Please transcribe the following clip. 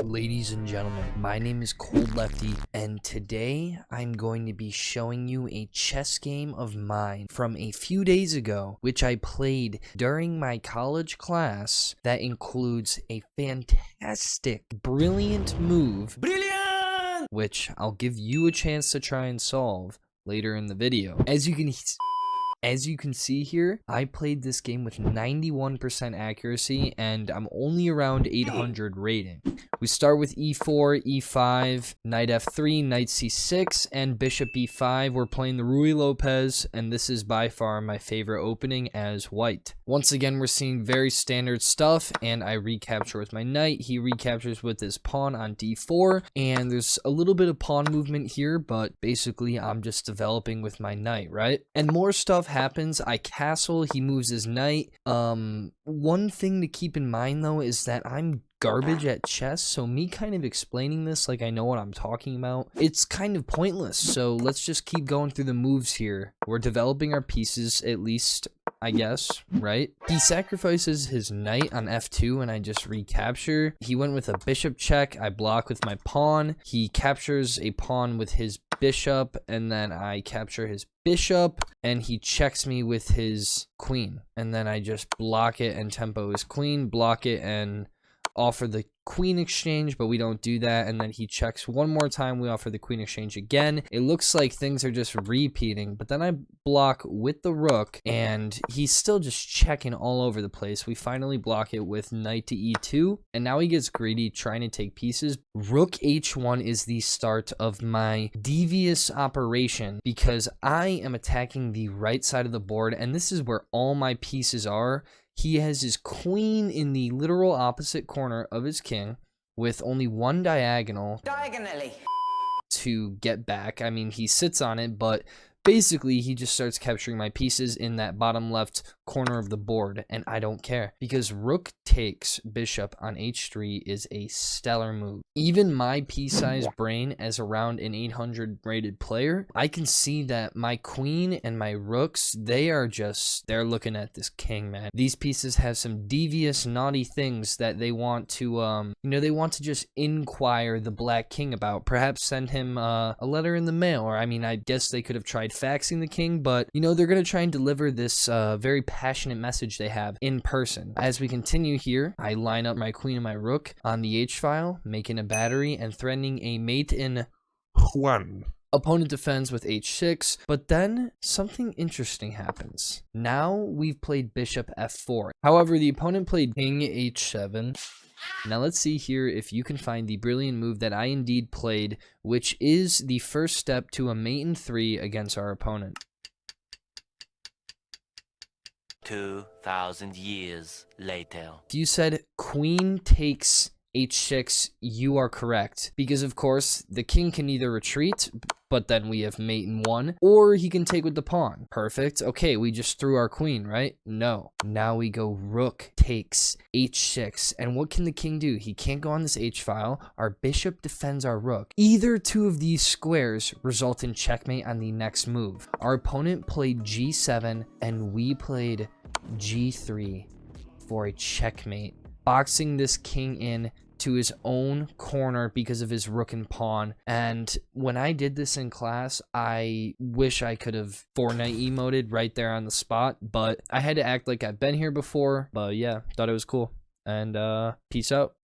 Ladies and gentlemen, my name is Coldlefty, and today I'm going to be showing you a chess game of mine from a few days ago, which I played during my college class that includes a fantastic, brilliant move, which I'll give you a chance to try and solve later in the video. As you can see here, I played this game with 91% accuracy, and I'm only around 800 rating. We start with e4, e5, knight f3, knight c6, and bishop e5. We're playing the Ruy Lopez, and this is by far my favorite opening as white. Once again, we're seeing very standard stuff, and I recapture with my knight. He recaptures with his pawn on d4, and there's a little bit of pawn movement here, but basically I'm just developing with my knight, right? And more stuff happens. I castle, he moves his knight. One thing to keep in mind though is that I'm garbage at chess, so me kind of explaining this like I know what I'm talking about, it's kind of pointless. So let's just keep going through the moves here. We're developing our pieces, at least I guess, right? He sacrifices his knight on f2 and I just recapture. He went with a bishop check. I block with my pawn. He captures a pawn with his bishop, and then I capture his bishop, and he checks me with his queen, and then I just block it and tempo his queen, block it and offer the queen exchange, but we don't do that. And then he checks one more time, we offer the queen exchange again. It looks like things are just repeating, but then I block with the rook and he's still just checking all over the place. We finally block it with knight to e2, and now he gets greedy trying to take pieces. Rook h1 is the start of my devious operation because I am attacking the right side of the board, and this is where all my pieces are. He has his queen in the literal opposite corner of his king with only one diagonally to get back. I mean, he sits on it, but basically he just starts capturing my pieces in that bottom left corner of the board, and I don't care because rook takes bishop on h3 is a stellar move. Even my pea-sized brain, as around an 800 rated player, I can see that my queen and my rooks, they're looking at this king, man. These pieces have some devious, naughty things that they want to, they want to just inquire the black king about. Perhaps send him a letter in the mail, or I mean, I guess they could have tried faxing the king, but they're gonna try and deliver this very passionate message they have in person. As we continue here, I line up my queen and my rook on the h-file, making a battery and threatening a mate in one. Opponent defends with h6, but then something interesting happens. Now we've played bishop f4. However, the opponent played king h7. Now let's see here if you can find the brilliant move that I indeed played, which is the first step to a mate in 3 against our opponent. 2,000 years later. If you said queen takes h6, you are correct, because of course the king can either retreat, but then we have mate in 1, or he can take with the pawn. Perfect. Okay, we just threw our queen, right? No. Now we go rook takes h6, and what can the king do? He can't go on this h-file. Our bishop defends our rook. Either two of these squares result in checkmate on the next move. Our opponent played g7 and we played g3 for a checkmate, boxing this king in to his own corner because of his rook and pawn. And when I did this in class, I wish I could have Fortnite emoted right there on the spot, but I had to act like I've been here before. But yeah, thought it was cool. And peace out.